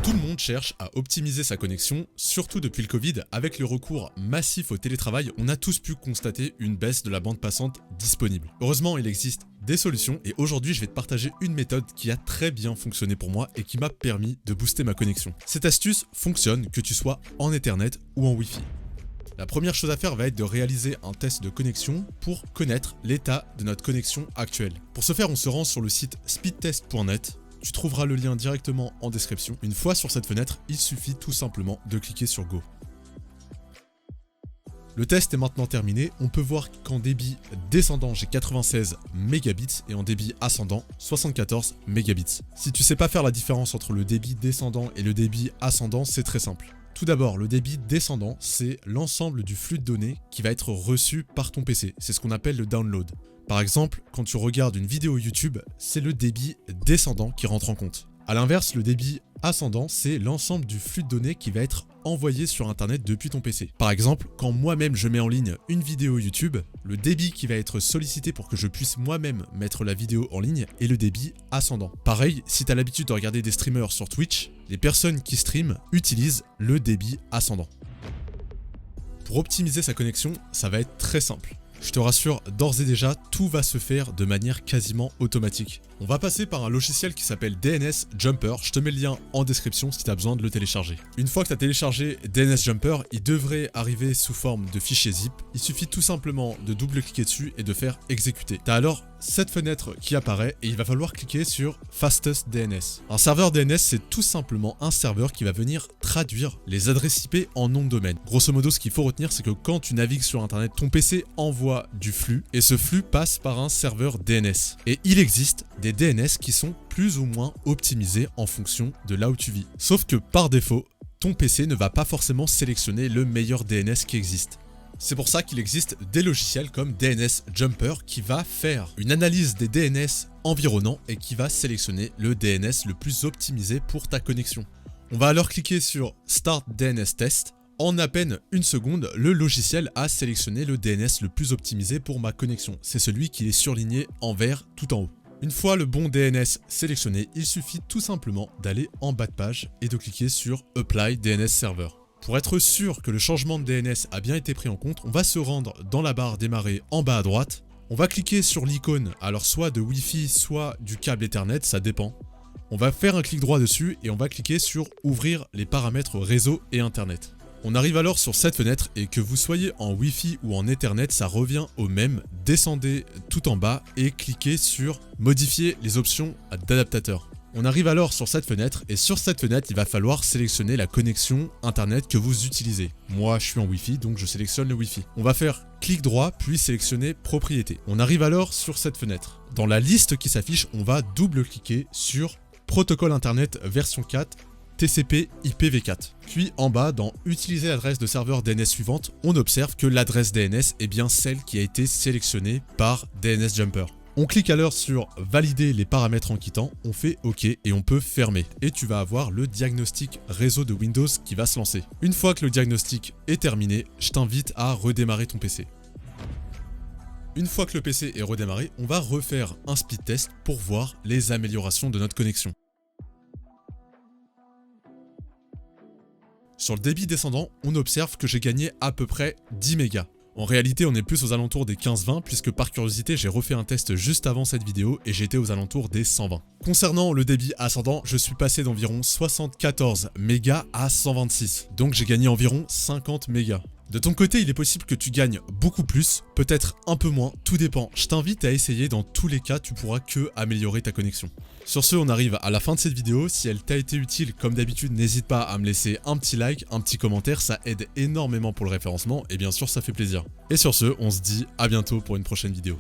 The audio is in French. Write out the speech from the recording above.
Tout le monde cherche à optimiser sa connexion, surtout depuis le Covid. Avec le recours massif au télétravail, on a tous pu constater une baisse de la bande passante disponible. Heureusement, il existe des solutions et aujourd'hui, je vais te partager une méthode qui a très bien fonctionné pour moi et qui m'a permis de booster ma connexion. Cette astuce fonctionne que tu sois en Ethernet ou en Wi-Fi. La première chose à faire va être de réaliser un test de connexion pour connaître l'état de notre connexion actuelle. Pour ce faire, on se rend sur le site speedtest.net. Tu trouveras le lien directement en description. Une fois sur cette fenêtre, il suffit tout simplement de cliquer sur Go. Le test est maintenant terminé. On peut voir qu'en débit descendant, j'ai 96 mégabits et en débit ascendant, 74 mégabits. Si tu sais pas faire la différence entre le débit descendant et le débit ascendant, c'est très simple. Tout d'abord, le débit descendant, c'est l'ensemble du flux de données qui va être reçu par ton PC. C'est ce qu'on appelle le download. Par exemple, quand tu regardes une vidéo YouTube, c'est le débit descendant qui rentre en compte. A l'inverse, le débit ascendant, c'est l'ensemble du flux de données qui va être envoyé sur Internet depuis ton PC. Par exemple, quand moi-même je mets en ligne une vidéo YouTube, le débit qui va être sollicité pour que je puisse moi-même mettre la vidéo en ligne est le débit ascendant. Pareil, si tu as l'habitude de regarder des streamers sur Twitch, les personnes qui streament utilisent le débit ascendant. Pour optimiser sa connexion, ça va être très simple. Je te rassure, d'ores et déjà, tout va se faire de manière quasiment automatique. On va passer par un logiciel qui s'appelle DNS Jumper. Je te mets le lien en description si tu as besoin de le télécharger. Une fois que tu as téléchargé DNS Jumper, il devrait arriver sous forme de fichier zip. Il suffit tout simplement de double-cliquer dessus et de faire exécuter. Tu as alors cette fenêtre qui apparaît et il va falloir cliquer sur Fastest DNS. Un serveur DNS, c'est tout simplement un serveur qui va venir traduire les adresses IP en nom de domaine. Grosso modo, ce qu'il faut retenir, c'est que quand tu navigues sur Internet, ton PC envoie du flux et ce flux passe par un serveur DNS. Et il existe des DNS qui sont plus ou moins optimisés en fonction de là où tu vis. Sauf que par défaut, ton PC ne va pas forcément sélectionner le meilleur DNS qui existe. C'est pour ça qu'il existe des logiciels comme DNS Jumper qui va faire une analyse des DNS environnants et qui va sélectionner le DNS le plus optimisé pour ta connexion. On va alors cliquer sur Start DNS Test. En à peine une seconde, le logiciel a sélectionné le DNS le plus optimisé pour ma connexion. C'est celui qui est surligné en vert tout en haut. Une fois le bon DNS sélectionné, il suffit tout simplement d'aller en bas de page et de cliquer sur Apply DNS Server. Pour être sûr que le changement de DNS a bien été pris en compte, on va se rendre dans la barre démarrer en bas à droite. On va cliquer sur l'icône, alors soit de Wi-Fi, soit du câble Ethernet, ça dépend. On va faire un clic droit dessus et on va cliquer sur Ouvrir les paramètres réseau et Internet. On arrive alors sur cette fenêtre et que vous soyez en Wi-Fi ou en Ethernet, ça revient au même. Descendez tout en bas et cliquez sur Modifier les options d'adaptateur. On arrive alors sur cette fenêtre et sur cette fenêtre, il va falloir sélectionner la connexion Internet que vous utilisez. Moi, je suis en Wi-Fi, donc je sélectionne le Wi-Fi. On va faire clic droit, puis sélectionner Propriété. On arrive alors sur cette fenêtre. Dans la liste qui s'affiche, on va double-cliquer sur Protocole Internet version 4, TCP IPv4. Puis en bas, dans Utiliser l'adresse de serveur DNS suivante, on observe que l'adresse DNS est bien celle qui a été sélectionnée par DNS Jumper. On clique alors sur Valider les paramètres en quittant, on fait OK et on peut fermer. Et tu vas avoir le diagnostic réseau de Windows qui va se lancer. Une fois que le diagnostic est terminé, je t'invite à redémarrer ton PC. Une fois que le PC est redémarré, on va refaire un speed test pour voir les améliorations de notre connexion. Sur le débit descendant, on observe que j'ai gagné à peu près 10 mégas. En réalité, on est plus aux alentours des 15-20 puisque par curiosité, j'ai refait un test juste avant cette vidéo et j'étais aux alentours des 120. Concernant le débit ascendant, je suis passé d'environ 74 mégas à 126. Donc j'ai gagné environ 50 mégas. De ton côté, il est possible que tu gagnes beaucoup plus, peut-être un peu moins, tout dépend. Je t'invite à essayer, dans tous les cas, tu pourras que améliorer ta connexion. Sur ce, on arrive à la fin de cette vidéo. Si elle t'a été utile, comme d'habitude, n'hésite pas à me laisser un petit like, un petit commentaire, ça aide énormément pour le référencement et bien sûr, ça fait plaisir. Et sur ce, on se dit à bientôt pour une prochaine vidéo.